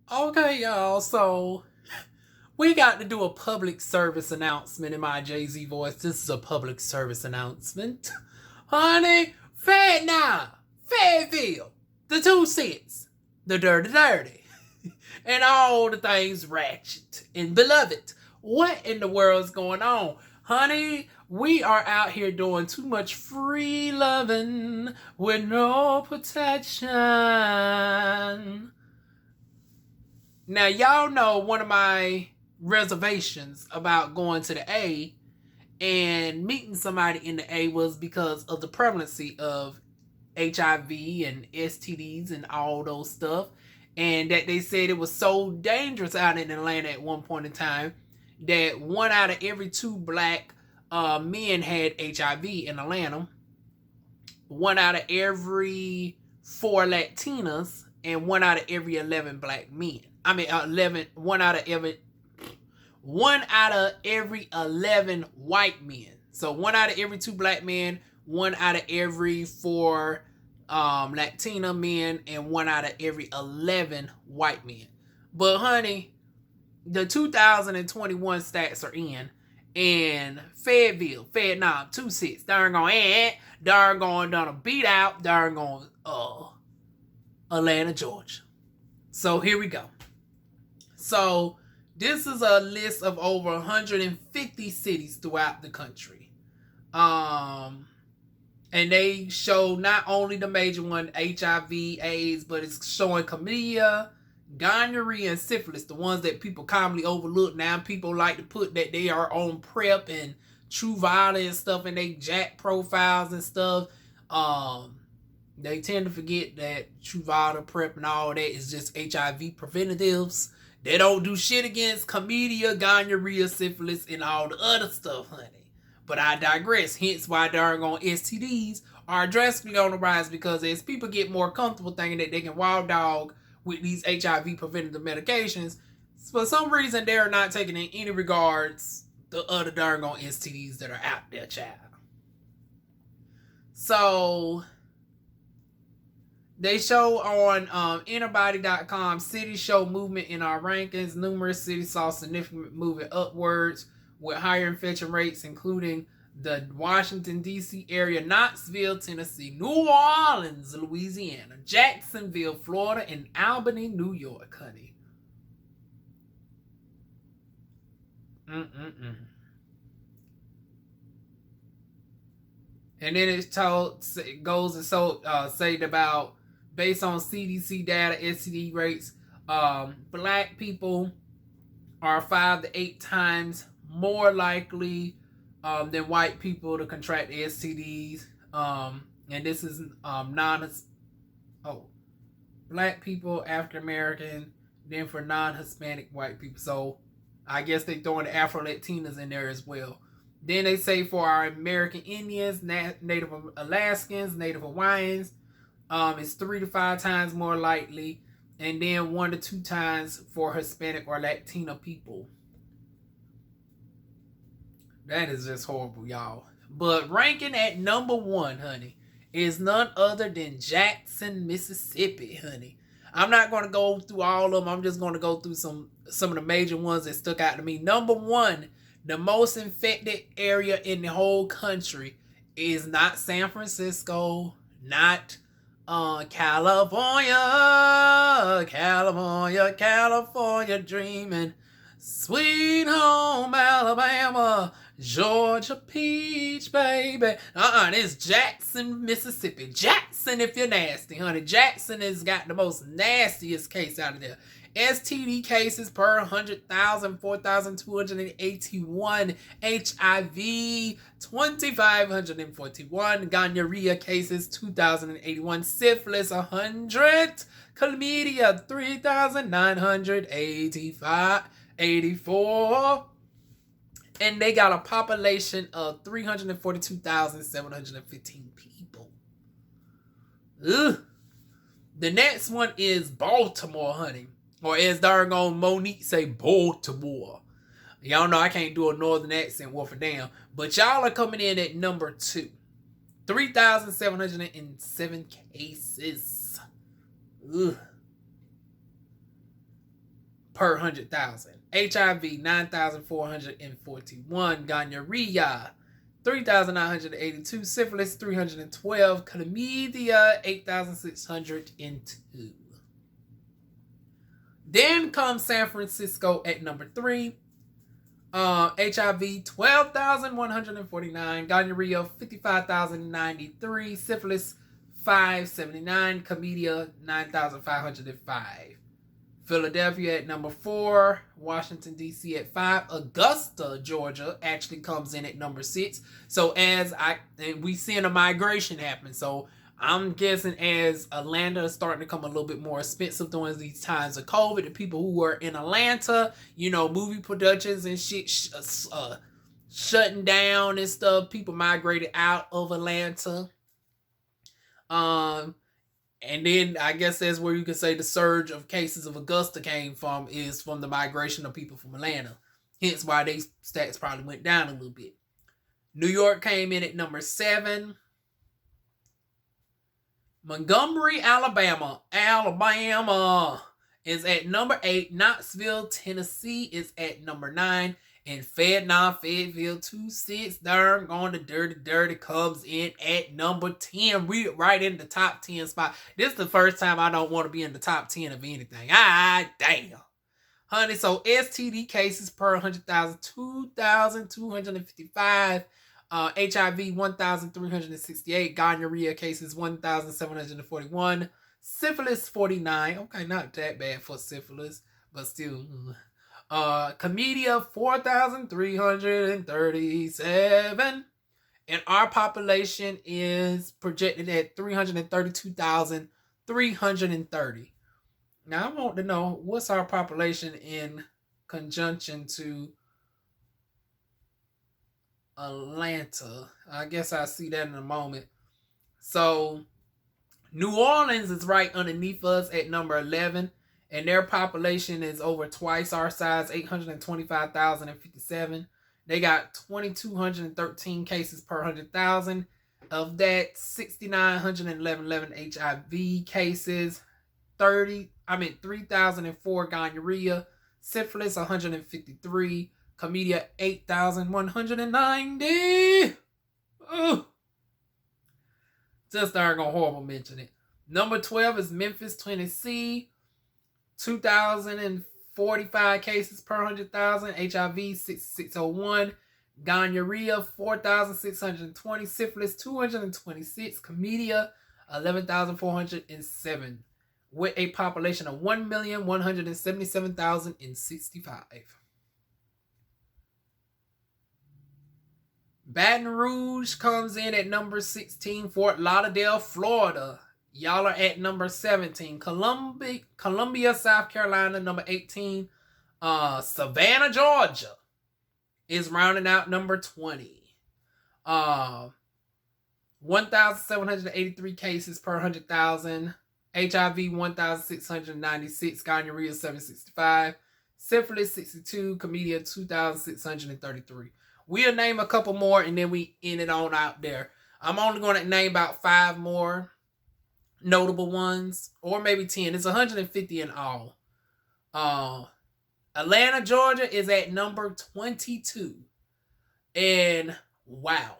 Okay, y'all. So we got to do a public service announcement in my Jay-Z voice. This is a public service announcement. Honey, Fayetteville, the two cents, the dirty, and all the things ratchet and beloved. What in the world's going on? Honey, we are out here doing too much free loving with no protection. Now, y'all know one of my reservations about going to the A and meeting somebody in the A was because of the prevalency of HIV and STDs and all those stuff. And that they said it was so dangerous out in Atlanta at one point in time that one out of every two black men had HIV in Atlanta. One out of every four Latinas and one out of every 11 black men. I mean, one out of every 11 white men. So one out of every two black men, one out of every four Latina men, and one out of every 11 white men. But honey, the 2021 stats are in, and Fayetteville, 2-6, darn done a beat out, Atlanta, Georgia. So here we go. So this is a list of over 150 cities throughout the country. And they show not only the major one, HIV, AIDS, but it's showing chlamydia, gonorrhea, and syphilis, the ones that people commonly overlook. Now people like to put that they are on PrEP and Truvada and stuff, and they jack profiles and stuff. They tend to forget that Truvada, PrEP, and all that is just HIV preventatives. They don't do shit against chlamydia, gonorrhea, syphilis, and all the other stuff, honey. But I digress. Hence why doggone STDs are drastically on the rise, because as people get more comfortable thinking that they can wild dog with these HIV preventative medications, for some reason they're not taking in any regards the other doggone STDs that are out there, child. So they show on Interbody.com, cities show movement in our rankings. Numerous cities saw significant movement upwards with higher infection rates, including the Washington, D.C. area, Knoxville, Tennessee, New Orleans, Louisiana, Jacksonville, Florida, and Albany, New York, honey. And then it goes and say about, based on CDC data, STD rates, black people are 5 to 8 times more likely than white people to contract STDs. And this is black people, African American, then for non-Hispanic white people. So I guess they throwing the Afro-Latinas in there as well. Then they say for our American Indians, Native Alaskans, Native Hawaiians, it's 3 to 5 times more likely, and then 1 to 2 times for Hispanic or Latino people. That is just horrible, y'all. But ranking at number 1, honey, is none other than Jackson, Mississippi, honey. I'm not going to go through all of them. I'm just going to go through some of the major ones that stuck out to me. Number 1, the most infected area in the whole country is not San Francisco, not California dreaming, sweet home Alabama, Georgia peach baby. It's Jackson, Mississippi. Jackson, if you're nasty, honey. Jackson has got the most nastiest case out of there. STD cases per 100,000, 4,281. HIV, 2,541. Gonorrhea cases, 2,081. Syphilis, 100. Chlamydia, 3,984. And they got a population of 342,715 people. Ugh. The next one is Baltimore, honey. Or as darn Monique say, Baltimore. Y'all know I can't do a northern accent worth a damn. But y'all are coming in at number 2. 3,707 cases. Ugh. per 100,000. HIV, 9,441. Gonorrhea, 3,982. Syphilis, 312. Chlamydia, 8,602. Then comes San Francisco at number 3. HIV, 12,149. Gonorrhea, 55,093. Syphilis, 579. Chlamydia, 9,505. Philadelphia at number 4. Washington, D.C. at 5. Augusta, Georgia actually comes in at number 6. So and we seeing a migration happen. So I'm guessing as Atlanta is starting to become a little bit more expensive during these times of COVID, the people who were in Atlanta, movie productions and shit shutting down and stuff, people migrated out of Atlanta. And then I guess that's where you can say the surge of cases of Augusta came from, is from the migration of people from Atlanta. Hence why they stats probably went down a little bit. New York came in at number 7. Montgomery, Alabama is at number 8. Knoxville, Tennessee is at number 9. And Fayetteville 26, darn going to Dirty comes in at number 10. We right in the top 10 spot. This is the first time I don't want to be in the top 10 of anything. Damn. Honey, so STD cases per 100,000, 2,255. HIV, 1,368. Gonorrhea cases, 1,741. Syphilis, 49. Okay, not that bad for syphilis, but still. Chlamydia, 4,337. And our population is projected at 332,330. Now, I want to know, what's our population in conjunction to Atlanta? I guess I'll see that in a moment. So, New Orleans is right underneath us at number 11. And their population is over twice our size, 825,057. They got 2,213 cases per 100,000. Of that, 6,911 HIV cases, 3,004 gonorrhea, syphilis 153, chlamydia 8,190. Just darn horrible mention it. Number 12 is Memphis, Tennessee. 2,045 cases per 100,000. HIV, 6,601. Gonorrhea, 4,620. Syphilis, 226. Chlamydia, 11,407. With a population of 1,177,065. Baton Rouge comes in at number 16. Fort Lauderdale, Florida, y'all are at number 17. Columbia, South Carolina, number 18. Savannah, Georgia is rounding out number 20. 1,783 cases per 100,000. HIV, 1,696. Gonorrhea, 765. Syphilis, 62. Chlamydia, 2,633. We'll name a couple more and then we end it on out there. I'm only going to name about 5 more notable ones, or maybe 10. It's 150 in all. Atlanta, Georgia is at number 22. And wow.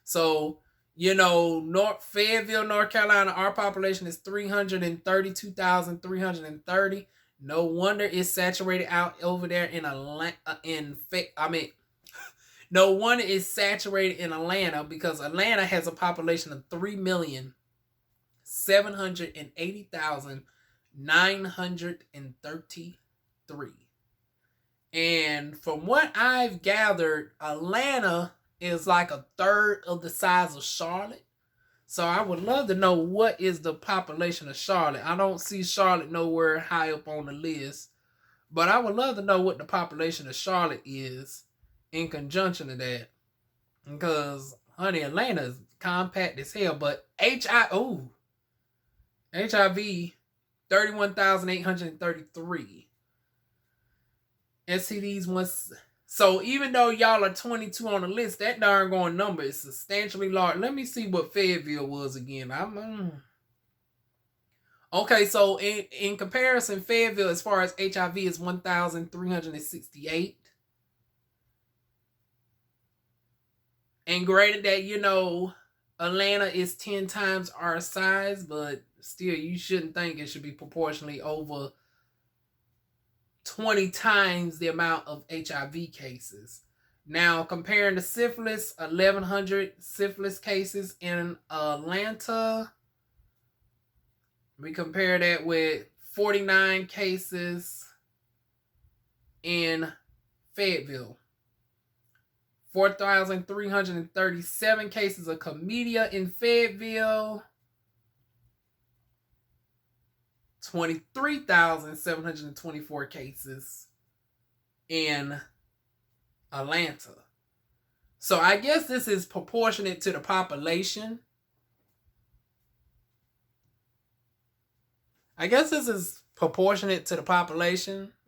So, Fayetteville, North Carolina, our population is 332,330. No wonder it's saturated out over there in Atlanta. No wonder it's saturated in Atlanta, because Atlanta has a population of 3,780,933. And from what I've gathered, Atlanta is like a third of the size of Charlotte. So I would love to know, what is the population of Charlotte? I don't see Charlotte nowhere high up on the list. But I would love to know what the population of Charlotte is in conjunction to that. Because, honey, Atlanta is compact as hell. But HIV, 31,833. STDs once. So even though y'all are 22 on the list, that darn going number is substantially large. Let me see what Fayetteville was again. Okay, so in comparison, Fayetteville, as far as HIV, is 1,368. And granted that, Atlanta is 10 times our size, but still, you shouldn't think it should be proportionally over 20 times the amount of HIV cases. Now, comparing the syphilis, 1,100 syphilis cases in Atlanta. We compare that with 49 cases in Fayetteville. 4,337 cases of chlamydia in Fayetteville. 23,724 cases in Atlanta. So I guess this is proportionate to the population.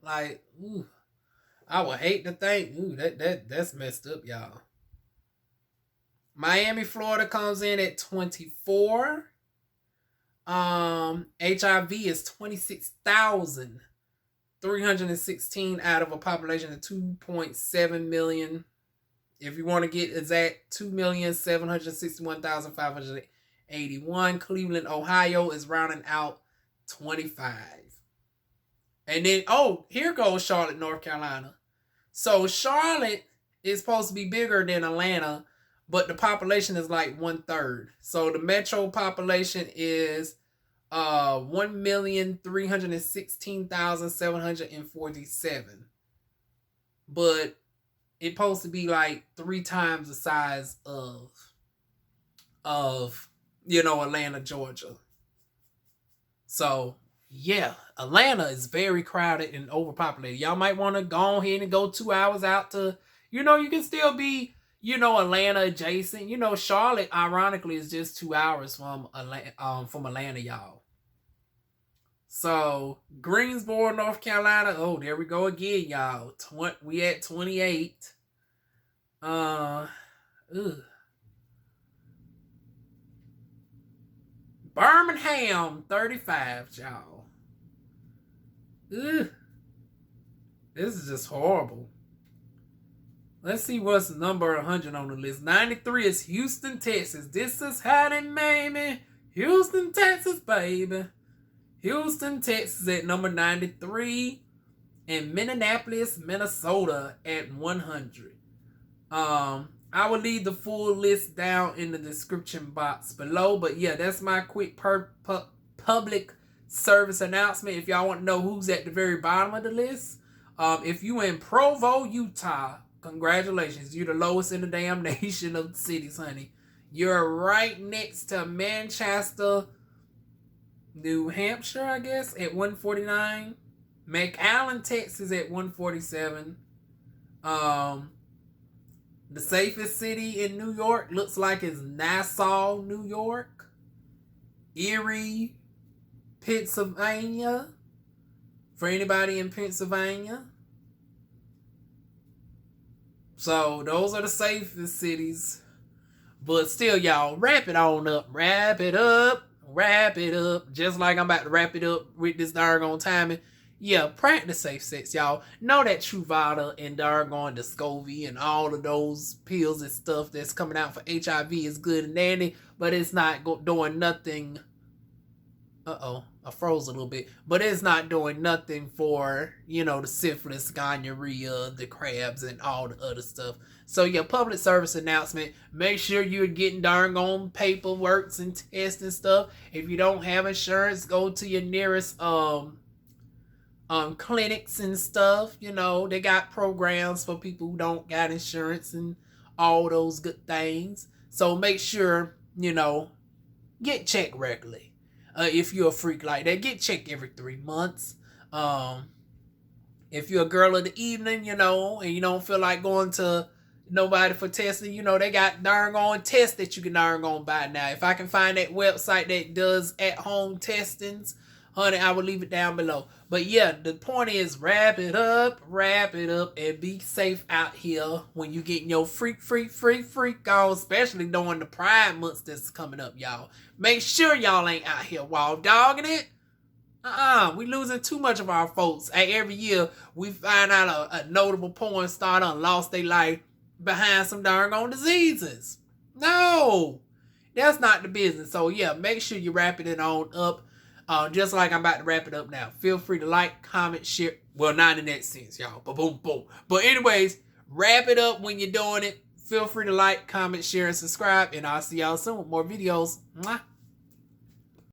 Like, ooh, I would hate to think, that's messed up, y'all. Miami, Florida comes in at 24. HIV is 26,316 out of a population of 2.7 million. If you want to get exact, 2,761,581. Cleveland, Ohio is rounding out 25. And then, here goes Charlotte, North Carolina. So Charlotte is supposed to be bigger than Atlanta, but the population is like 1/3. So the metro population is 1,316,747. But it's supposed to be like 3 times the size of Atlanta, Georgia. So yeah, Atlanta is very crowded and overpopulated. Y'all might want to go ahead and go 2 hours out to, you can still be, Atlanta adjacent. Charlotte, ironically, is just 2 hours from Atlanta, y'all. So Greensboro, North Carolina. Oh, there we go again, y'all. We at 28. Birmingham, 35, y'all. Ugh. This is just horrible. Let's see what's number 100 on the list. 93 is Houston, Texas. This is how they made me. Houston, Texas, baby. Houston, Texas at number 93. And Minneapolis, Minnesota at 100. I will leave the full list down in the description box below. But yeah, that's my quick public service announcement. If y'all want to know who's at the very bottom of the list, if you in Provo, Utah, congratulations. You're the lowest in the damn nation of cities, honey. You're right next to Manchester, New Hampshire, I guess, at 149. McAllen, Texas at 147. The safest city in New York looks like it's Nassau, New York. Erie, Pennsylvania. For anybody in Pennsylvania. So those are the safest cities. But still, y'all, wrap it on up. Wrap it up. Just like I'm about to wrap it up with this doggone timing. Yeah, practice safe sex, y'all. Know that Truvada and doggone Descovy and all of those pills and stuff that's coming out for HIV is good and dandy, but it's not doing nothing. I froze a little bit. But it's not doing nothing for, the syphilis, gonorrhea, the crabs, and all the other stuff. So, yeah, public service announcement. Make sure you're getting darn on paperwork and tests and stuff. If you don't have insurance, go to your nearest clinics and stuff. They got programs for people who don't got insurance and all those good things. So make sure, get checked regularly. If you're a freak like that, get checked every 3 months. If you're a girl of the evening, and you don't feel like going to nobody for testing, they got darn on tests that you can darn on buy now. If I can find that website that does at-home testings, honey, I will leave it down below. But yeah, the point is wrap it up, and be safe out here when you getting your freak on, especially during the Pride months that's coming up, y'all. Make sure y'all ain't out here wild dogging it. We losing too much of our folks. Every year we find out a notable porn star done lost their life behind some darn on diseases. No, that's not the business. So yeah, make sure you're wrapping it on up. Just like I'm about to wrap it up now. Feel free to like, comment, share. Well, not in that sense, y'all. But boom, boom. But anyways, wrap it up when you're doing it. Feel free to like, comment, share, and subscribe. And I'll see y'all soon with more videos. Mwah.